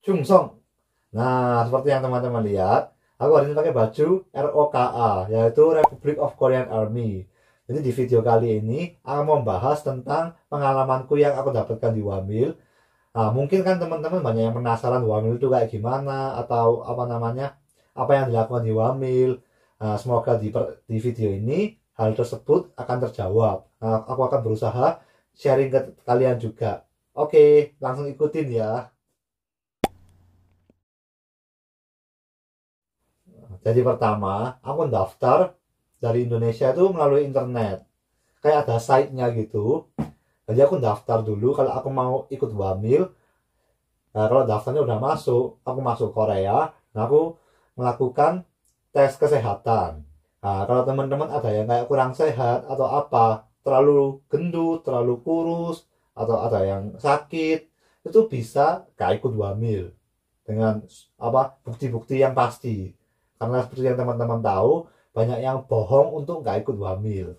Jungsong. Nah, seperti yang teman-teman lihat, aku hari ini pakai baju ROKA, yaitu Republic of Korean Army. Jadi di video kali ini, aku mau membahas tentang pengalamanku yang aku dapatkan di Wamil. Nah, mungkin kan teman-teman banyak yang penasaran Wamil itu kayak gimana, atau apa namanya, apa yang dilakukan di Wamil. Nah, semoga di video ini, hal tersebut akan terjawab. Nah, aku akan berusaha sharing ke kalian juga. Oke, langsung ikutin ya. Jadi pertama, aku daftar dari Indonesia itu melalui internet. Kayak ada site-nya gitu. Jadi aku daftar dulu kalau aku mau ikut Wamil. Nah, kalau daftarnya udah masuk, aku masuk Korea. Nah, aku melakukan tes kesehatan. Nah, kalau teman-teman ada yang kayak kurang sehat atau apa, terlalu gendut, terlalu kurus, atau ada yang sakit, itu bisa gak ikut Wamil dengan apa bukti-bukti yang pasti. Karena seperti yang teman-teman tahu, banyak yang bohong untuk nggak ikut Wamil.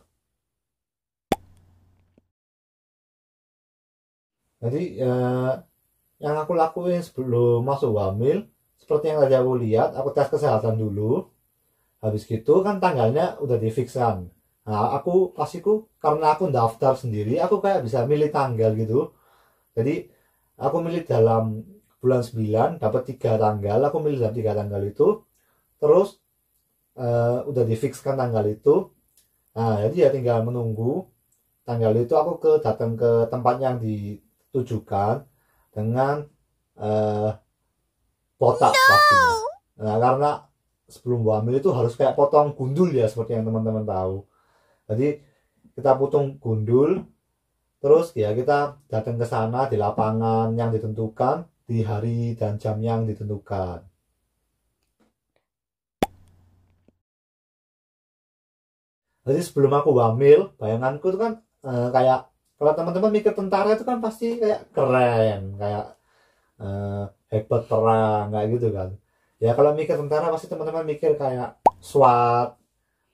Jadi yang aku lakuin sebelum masuk Wamil, seperti yang tadi aku lihat, aku tes kesehatan dulu. Habis gitu kan tanggalnya udah difiksan. Nah, pastiku karena aku daftar sendiri, aku kayak bisa milih tanggal gitu. Jadi aku milih dalam bulan 9 dapat 3 tanggal, aku milih dalam 3 tanggal itu. Terus udah difikskan tanggal itu. Nah, jadi ya tinggal menunggu tanggal itu aku datang ke tempat yang ditujukan dengan eh, botak pastinya. Nah, karena sebelum hamil itu harus kayak potong gundul ya seperti yang teman-teman tahu. Jadi kita potong gundul, terus ya kita datang ke sana di lapangan yang ditentukan, di hari dan jam yang ditentukan. Jadi sebelum aku hamil, bayanganku itu kan kayak kalau teman-teman mikir tentara itu kan pasti kayak keren, kayak eh, hebat perang kayak gitu kan. Ya kalau mikir tentara pasti teman-teman mikir kayak SWAT,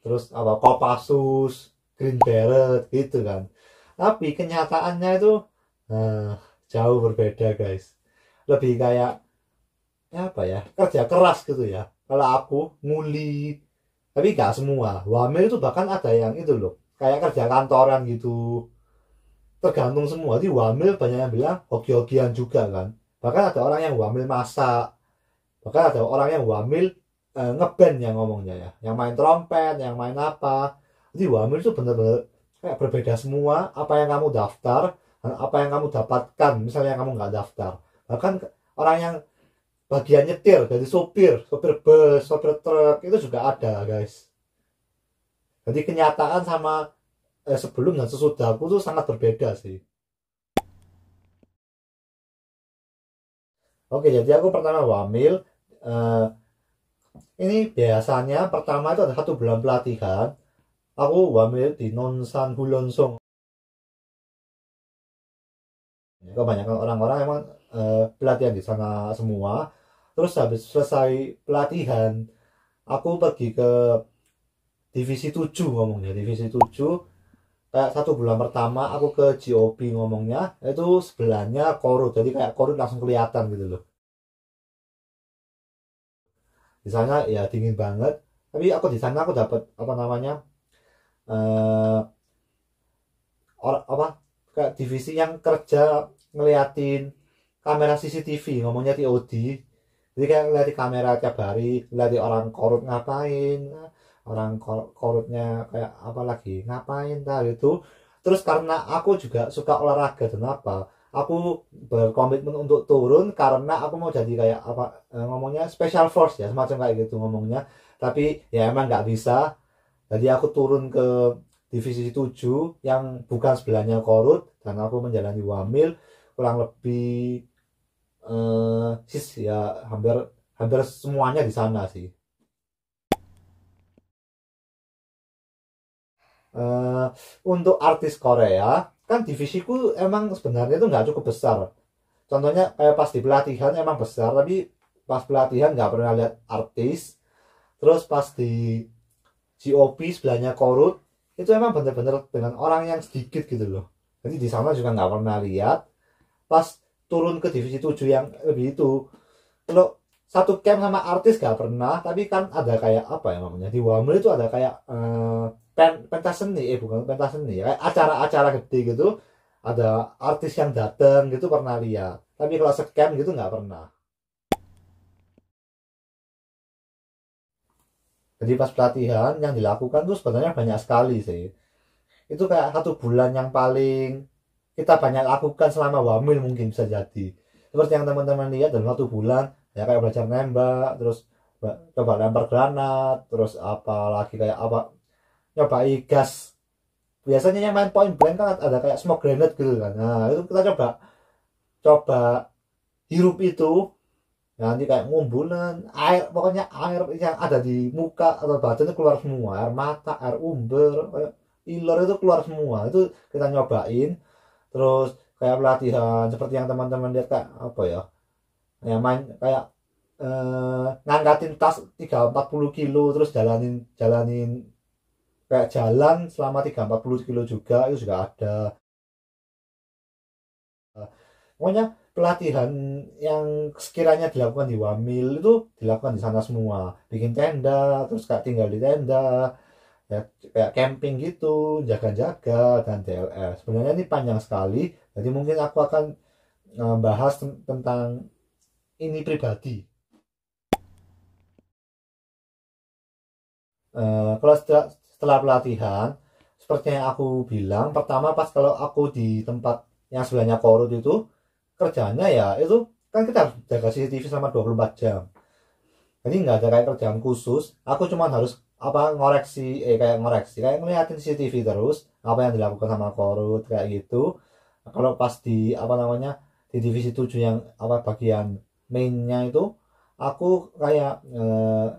terus apa Kopassus, Green Beret gitu kan. Tapi kenyataannya itu eh, jauh berbeda guys. Lebih kayak ya apa ya kerja keras gitu ya. Kalau aku nguli, tapi nggak semua. Wamil itu bahkan ada yang itu loh, kayak kerja kantoran gitu, tergantung semua. Di wamil banyak yang bilang hoki-hokian juga kan, bahkan ada orang yang wamil masak, bahkan ada orang yang wamil ngeband yang ngomongnya ya, yang main trompet, yang main apa. Jadi wamil itu bener-bener kayak berbeda semua. Apa yang kamu daftar dan apa yang kamu dapatkan misalnya kamu nggak daftar. Bahkan orang yang bagian nyetir, jadi sopir, sopir bus, sopir truk itu juga ada guys. Jadi kenyataan sama sebelum dan sesudah aku tuh sangat berbeda sih. Oke, jadi aku pertama wamil. Eh, ini biasanya pertama itu ada 1 bulan pelatihan. Aku wamil di Nonsan Hulonsong. Kebanyakan orang-orang emang pelatihan di sana semua. Terus habis selesai pelatihan, aku pergi ke divisi 7 ngomongnya. Divisi 7 kayak 1 bulan pertama aku ke GOP ngomongnya, itu sebelahnya Korut. Jadi kayak Korut langsung kelihatan gitu loh. Di sana ya dingin banget, tapi aku di sana aku dapat apa namanya eh orang apa kayak divisi yang kerja ngeliatin kamera CCTV ngomongnya TOD. Jadi kayak ngeliatin kamera tiap hari, ngeliatin orang korut ngapain, orang korutnya kayak apa lagi ngapain tah gitu. Terus karena aku juga suka olahraga dan apa, aku berkomitmen untuk turun karena aku mau jadi kayak apa ngomongnya special force ya, semacam kayak gitu ngomongnya. Tapi ya emang nggak bisa. Jadi aku turun ke divisi 7 yang bukan sebelahnya Korut dan aku menjalani Wamil kurang lebih sis ya hampir hampir semuanya di sana sih. Eh, untuk artis Korea kan divisiku emang sebenarnya itu nggak cukup besar. Contohnya kayak pas di pelatihan emang besar, tapi pas pelatihan nggak pernah lihat artis. Terus pas di GOP sebelahnya Korut itu emang bener-bener dengan orang yang sedikit gitu loh. Jadi di sana juga nggak pernah lihat. Pas turun ke divisi 7 yang lebih itu, kalau satu camp sama artis gak pernah, tapi kan ada kayak apa ya namanya, di Wamil itu ada kayak pentas seni, bukan pentas seni, kayak acara-acara gede gitu, ada artis yang datang gitu pernah lihat, tapi kalau scam gitu nggak pernah. Jadi pas pelatihan yang dilakukan tuh sebenarnya banyak sekali sih. Itu kayak 1 bulan yang paling kita banyak lakukan selama Wamil mungkin bisa jadi. Seperti yang teman-teman lihat dalam 1 bulan, ya kayak belajar nembak, terus coba lempar granat, terus apa lagi kayak apa, nyobai gas. Biasanya yang main point blank kan ada kayak smoke grenade gitu kan. Nah, itu kita coba coba hirup itu. Nah, nanti kayak ngumbulan air, pokoknya air yang ada di muka atau badan itu keluar semua, air mata, air umber, iler itu keluar semua, itu kita nyobain. Terus kayak pelatihan seperti yang teman-teman lihat kayak apa ya, yang main kayak ngangkatin tas 30-40 kilo, terus jalanin jalanin kayak jalan selama 30-40 kilo juga, itu juga ada. Pokoknya pelatihan yang sekiranya dilakukan di Wamil itu dilakukan di sana semua, bikin tenda, terus kayak tinggal di tenda, ya kayak camping gitu, jaga-jaga dan TLS. Sebenarnya ini panjang sekali, jadi mungkin aku akan bahas tentang ini pribadi. Kalau setelah pelatihan, seperti yang aku bilang pertama, pas kalau aku di tempat yang sebelahnya Korut itu, kerjanya ya itu kan kita harus jaga CCTV selama 24 jam. Jadi nggak ada kayak kerjaan khusus, aku cuma harus apa, ngoreksi, kayak ngeliatin CCTV terus apa yang dilakukan sama Korut kayak gitu. Nah, kalau pas di apa namanya, di divisi 7 yang apa bagian mainnya itu, aku kayak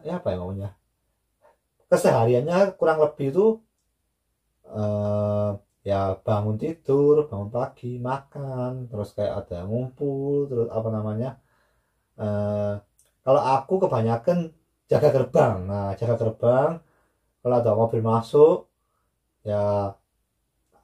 ya apa ya namanya, kesehariannya kurang lebih itu ya bangun tidur, bangun pagi, makan, terus kayak ada ngumpul, terus apa namanya, eh, kalau aku kebanyakan jaga gerbang. Nah, jaga gerbang, kalau ada mobil masuk ya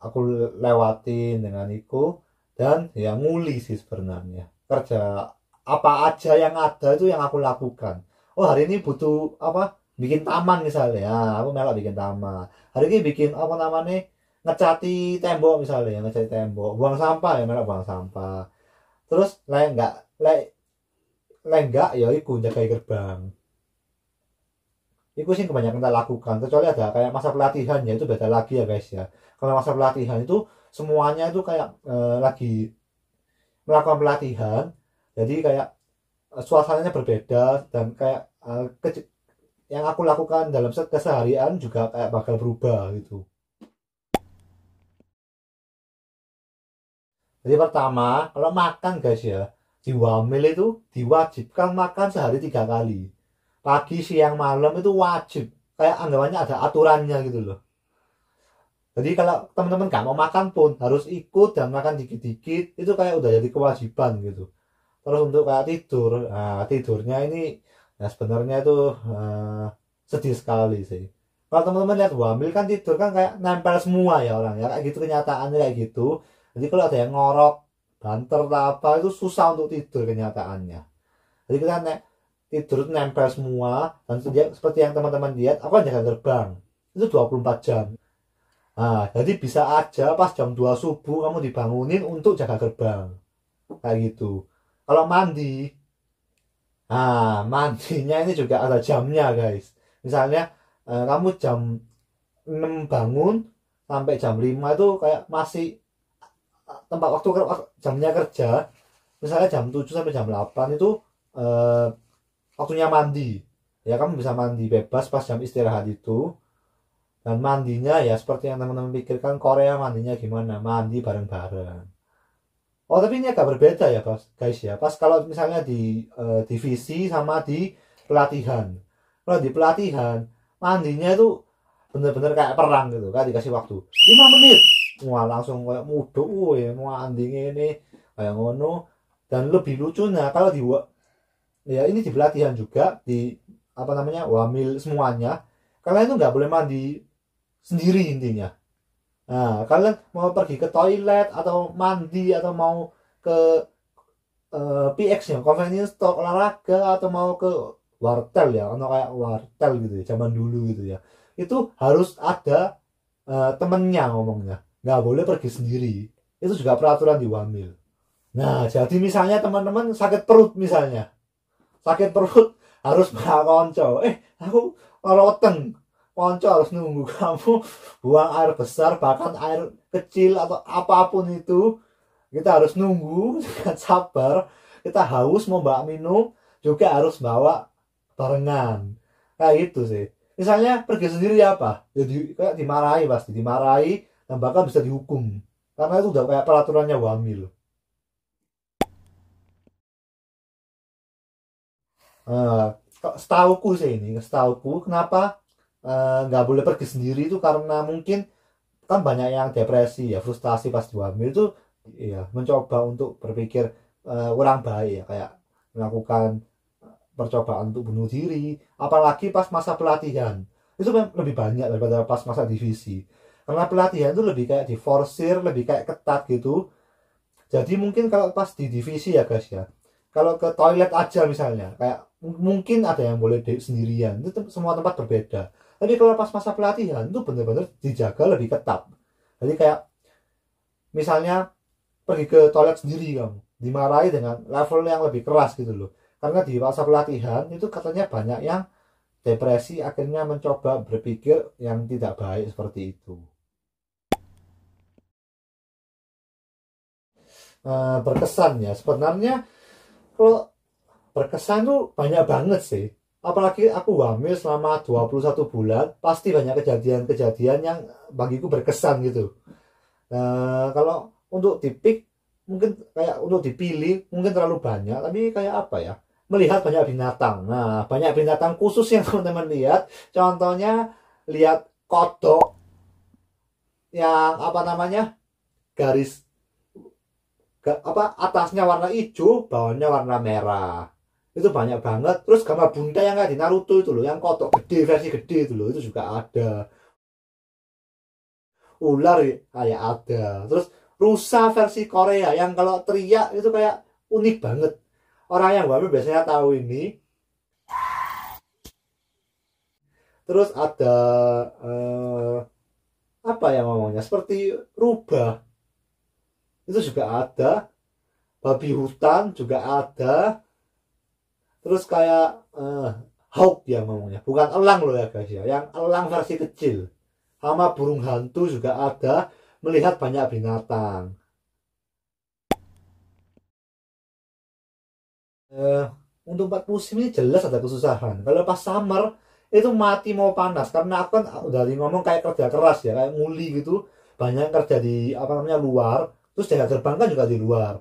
aku lewatin dengan itu, dan ya nguli sih sebenarnya, kerja apa aja yang ada itu yang aku lakukan. Oh, hari ini butuh apa, bikin taman misalnya, ya, aku melak bikin taman. Hari ini bikin apa namanya, ngecati tembok misalnya, ngecati tembok, buang sampah ya melak buang sampah. Terus lain enggak, lain enggak ya iku jaga gerbang. Itu sih kebanyakan kita lakukan, kecuali ada kayak masa pelatihan, ya itu beda lagi ya guys ya. Kalau masa pelatihan itu semuanya itu kayak lagi melakukan pelatihan, jadi kayak suasananya berbeda, dan kayak yang aku lakukan dalam keseharian juga kayak bakal berubah gitu. Jadi pertama, kalau makan guys ya, di Wamil itu diwajibkan makan sehari 3 kali, pagi siang malam itu wajib, kayak anggapannya ada aturannya gitu loh. Jadi kalau teman-teman gak mau makan pun harus ikut dan makan dikit-dikit, itu kayak udah jadi kewajiban gitu. Terus untuk kayak tidur, nah tidurnya ini ya sebenarnya itu sedih sekali sih. Kalau teman-teman lihat Wamil kan tidur kan kayak nempel semua ya orang ya, kayak gitu kenyataannya kayak gitu. Jadi kalau ada yang ngorok, banter atau apa, itu susah untuk tidur kenyataannya. Jadi kita tidur itu nempel semua, dan seperti yang teman-teman lihat, aku kan jaga gerbang itu 24 jam. Nah, jadi bisa aja pas jam 2 subuh kamu dibangunin untuk jaga gerbang. Kayak gitu. Kalau mandi, mandinya ini juga ada jamnya, guys. Misalnya kamu jam 6 bangun sampai jam 5 itu kayak masih tempat waktu jamnya kerja. Misalnya jam 7 sampai jam 8 itu eh, waktunya mandi. Ya, kamu bisa mandi bebas pas jam istirahat itu. Dan mandinya ya seperti yang teman-teman pikirkan Korea mandinya gimana, mandi bareng-bareng. Oh, tapi ini agak berbeda ya guys ya, pas kalau misalnya di divisi sama di pelatihan. Kalau di pelatihan mandinya itu bener-bener kayak perang gitu kan, dikasih waktu 5 menit, wah langsung kayak muduk, mau mandi ini kayak ngono. Dan lebih lucunya kalau di ya ini di pelatihan juga, di apa namanya, Wamil semuanya, kalian itu nggak boleh mandi sendiri intinya. Nah, kalian mau pergi ke toilet atau mandi atau mau ke PX-nya convenience store olahraga atau mau ke wartel ya, atau kayak wartel gitu ya, zaman dulu gitu ya, itu harus ada temennya ngomongnya, nggak boleh pergi sendiri. Itu juga peraturan di Wamil. Nah, jadi misalnya teman-teman sakit perut misalnya, sakit perut harus bawa konco, aku loroten, konco harus nunggu kamu buang air besar bahkan air kecil atau apapun itu, kita harus nunggu dengan sabar. Kita haus mau bawa minum juga harus bawa barengan, kayak gitu sih. Misalnya pergi sendiri apa jadi kayak dimarahi, pasti dimarahi dan bahkan bisa dihukum karena itu udah kayak peraturannya Wamil. Eh, Setauku sih, ini setauku kenapa nggak boleh pergi sendiri itu karena mungkin kan banyak yang depresi ya, frustasi pas hamil itu ya, mencoba untuk berpikir kurang baik ya, kayak melakukan percobaan untuk bunuh diri, apalagi pas masa pelatihan itu lebih banyak daripada pas masa divisi, karena pelatihan itu lebih kayak diforsir, lebih kayak ketat gitu. Jadi mungkin kalau pas di divisi ya guys ya, kalau ke toilet aja misalnya kayak mungkin ada yang boleh sendirian, itu semua tempat berbeda. Tapi kalau pas masa pelatihan itu benar-benar dijaga lebih ketat. Jadi kayak misalnya pergi ke toilet sendiri, kamu dimarahi dengan level yang lebih keras gitu loh. Karena di masa pelatihan itu katanya banyak yang depresi, akhirnya mencoba berpikir yang tidak baik seperti itu. Berkesan ya sebenarnya, kalau berkesan tuh banyak banget sih, apalagi aku hamil selama 21 bulan pasti banyak kejadian-kejadian yang bagiku berkesan gitu. Kalau untuk dipik mungkin kayak untuk dipilih mungkin terlalu banyak, tapi kayak apa ya, melihat banyak binatang. Nah, banyak binatang khusus yang teman-teman lihat, contohnya lihat kodok yang apa namanya, garis apa atasnya warna hijau bawahnya warna merah, itu banyak banget. Terus gambar bunta yang kayak di Naruto itu loh, yang kotok gede versi gede itu loh, itu juga ada. Ular ya, kayak ada. Terus rusa versi Korea yang kalau teriak itu kayak unik banget, orang yang baru biasanya tahu ini. Terus ada eh, apa yang ngomongnya seperti rubah, itu juga ada. Babi hutan juga ada. Terus kayak hawk yang ngomongnya, bukan elang loh ya guys ya, yang elang versi kecil. Sama burung hantu juga ada, melihat banyak binatang. eh, untuk 4 musim ini jelas ada kesusahan. Kalau pas summer itu mati mau panas, karena aku kan udah ngomong kayak kerja keras ya, kayak nguli gitu, banyak kerja di apa namanya luar, terus jaga gerbang kan juga di luar,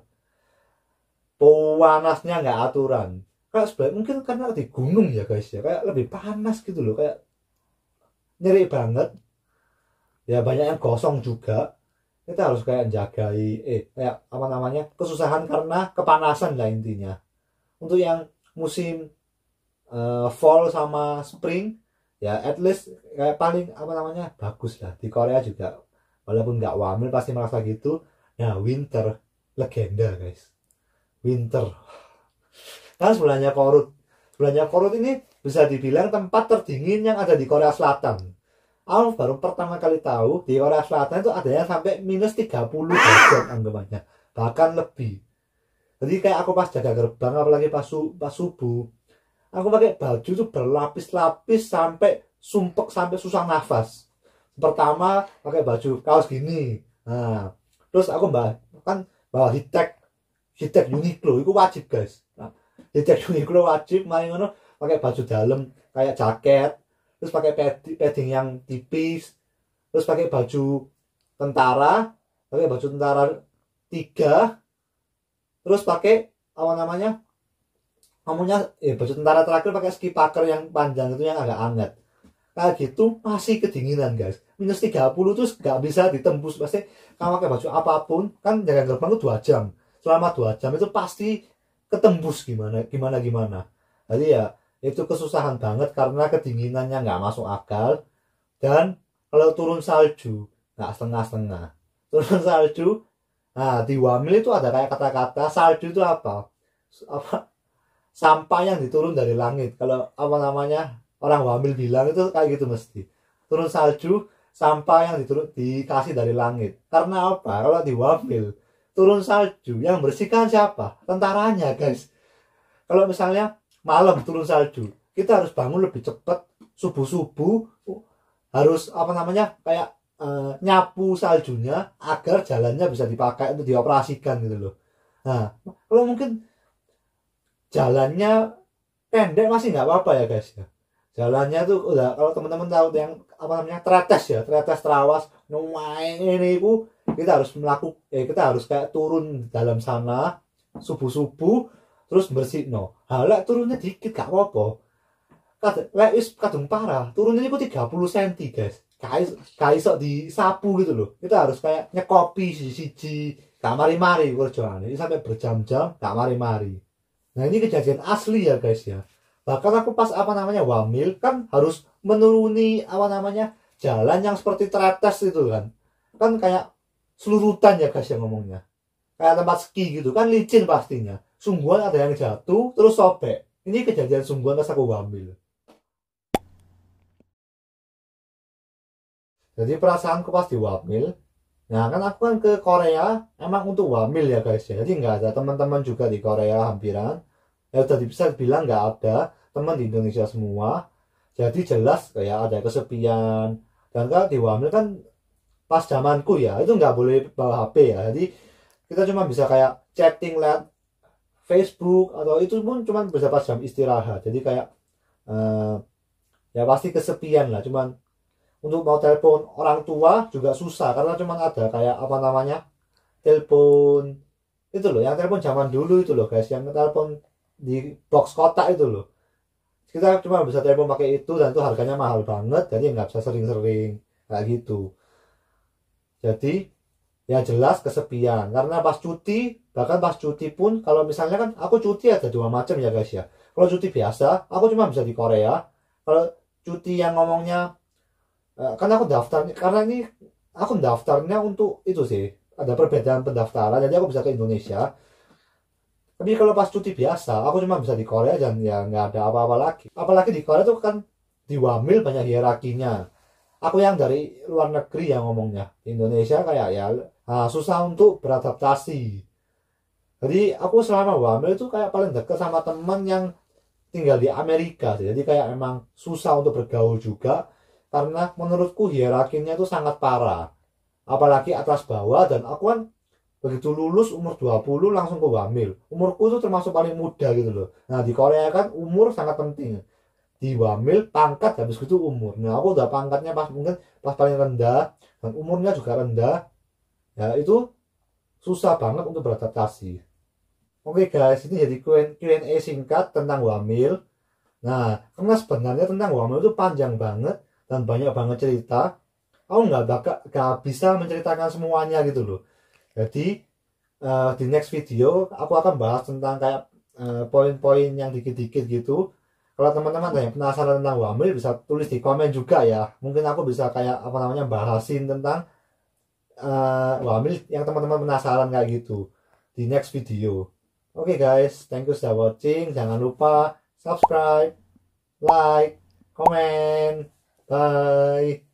panasnya nggak aturan. Kayak sebenarnya mungkin karena di gunung ya guys ya, kayak lebih panas gitu loh, kayak nyeri banget. Ya banyak yang gosong juga, kita harus kayak jagai kayak apa namanya, kesusahan karena kepanasan lah intinya. Untuk yang musim fall sama spring ya at least kayak paling apa namanya bagus lah di Korea juga, walaupun nggak wamil pasti merasa gitu. Nah, winter legenda guys, winter kan bulannya Korut ini bisa dibilang tempat terdingin yang ada di Korea Selatan. Aku baru pertama kali tahu di Korea Selatan itu adanya sampai -30 derajat anggapannya, bahkan lebih. Jadi kayak aku pas jaga gerbang apalagi pas subuh, aku pakai baju tuh berlapis-lapis sampai sumpek, sampai susah nafas. Pertama pakai baju kaos gini, nah terus aku kan bawa hitek, Uniqlo itu wajib guys. Nah, hitek Uniqlo wajib, main ngono pakai baju dalam kayak jaket, terus pakai padding yang tipis, terus pakai baju tentara, tiga, terus pakai apa namanya, baju tentara terakhir pakai ski packer yang panjang itu yang agak hangat. Kayak gitu masih kedinginan guys, -30 terus nggak bisa ditembus. Pasti kalau pakai baju apapun kan jaga gerbang itu 2 jam, selama 2 jam itu pasti ketembus gimana gimana gimana. Jadi ya itu kesusahan banget karena kedinginannya nggak masuk akal. Dan kalau turun salju nggak setengah-setengah, turun salju. Nah, di Wamil itu ada kayak kata-kata salju itu apa, apa sampah yang diturun dari langit. Kalau apa namanya orang hamil bilang itu kayak gitu mesti. Turun salju, sampah yang dikasih dari langit. Karena apa? Kalau di hamil turun salju yang bersihkan siapa? Tentaranya, guys. Kalau misalnya malam turun salju, kita harus bangun lebih cepat subuh-subuh, harus apa namanya kayak nyapu saljunya agar jalannya bisa dipakai untuk dioperasikan gitu loh. Nah, kalau mungkin jalannya pendek masih nggak apa-apa ya guys ya. Jalannya tuh udah, kalau teman-teman tahu yang apa namanya tretes ya, tretes terawas nuai ini itu kita harus kita harus kayak turun dalam sana subuh-subuh terus bersih no. Halak turunnya dikit gak apa-apa. Kadung parah, turunnya itu 30 cm guys. Kayak sok disapu gitu loh. Kita harus kayak nyekopi siji gak mari-mari kerjaan ini sampai berjam-jam gak mari-mari. Nah ini kejadian asli ya guys ya. Bahkan aku pas apa namanya wamil kan harus menuruni apa namanya jalan yang seperti tretes itu kan. Kan kayak selurutan ya guys yang ngomongnya. Kayak tempat ski gitu kan licin pastinya. Sungguhan ada yang jatuh terus sobek. Ini kejadian sungguhan pas aku wamil. Jadi perasaanku pas di wamil, nah kan aku kan ke Korea emang untuk wamil ya guys ya. Jadi nggak ada teman-teman juga di Korea hampiran. Ya udah bisa bilang nggak ada teman di Indonesia semua. Jadi jelas kayak ada kesepian. Dan kan di wamil kan pas zamanku ya itu nggak boleh bawa HP ya. Jadi kita cuma bisa kayak chatting lewat Facebook atau itu pun cuma bisa pas jam istirahat. Jadi kayak ya pasti kesepian lah. Cuman untuk mau telepon orang tua juga susah karena cuma ada kayak apa namanya telepon itu loh, yang telepon zaman dulu itu loh guys, yang telepon di box kotak itu loh. Kita cuma bisa telepon pakai itu dan itu harganya mahal banget, jadi nggak bisa sering-sering kayak gitu. Jadi ya jelas kesepian karena pas cuti, bahkan pas cuti pun kalau misalnya kan aku cuti ada dua macam ya guys ya. Kalau cuti biasa aku cuma bisa di Korea. Kalau cuti yang ngomongnya kan aku daftar karena ini aku daftarnya untuk itu sih, ada perbedaan pendaftaran jadi aku bisa ke Indonesia. Tapi kalau pas cuti biasa aku cuma bisa di Korea dan ya nggak ada apa-apa lagi. Apalagi di Korea tuh kan di wamil banyak hierarkinya. Aku yang dari luar negeri yang ngomongnya, di Indonesia kayak ya susah untuk beradaptasi. Jadi aku selama wamil itu kayak paling dekat sama teman yang tinggal di Amerika sih. Jadi kayak emang susah untuk bergaul juga karena menurutku hierarkinya itu sangat parah, apalagi atas bawah. Dan aku kan begitu lulus umur 20 langsung ke wamil, umurku tuh termasuk paling muda gitu loh. Nah di Korea kan umur sangat penting, di wamil pangkat habis itu umur. Nah aku udah pangkatnya pas mungkin pas paling rendah dan umurnya juga rendah, ya itu susah banget untuk beradaptasi. Oke guys, ini jadi Q&A singkat tentang wamil. Nah karena sebenarnya tentang wamil itu panjang banget dan banyak banget cerita, aku nggak bisa menceritakan semuanya gitu loh. Jadi di next video aku akan bahas tentang kayak poin-poin yang dikit-dikit gitu. Kalau teman-teman ada yang penasaran tentang wamil bisa tulis di komen juga ya, mungkin aku bisa kayak apa namanya bahasin tentang wamil yang teman-teman penasaran kayak gitu di next video. Oke guys, thank you sudah watching, jangan lupa subscribe, like, comment. Bye.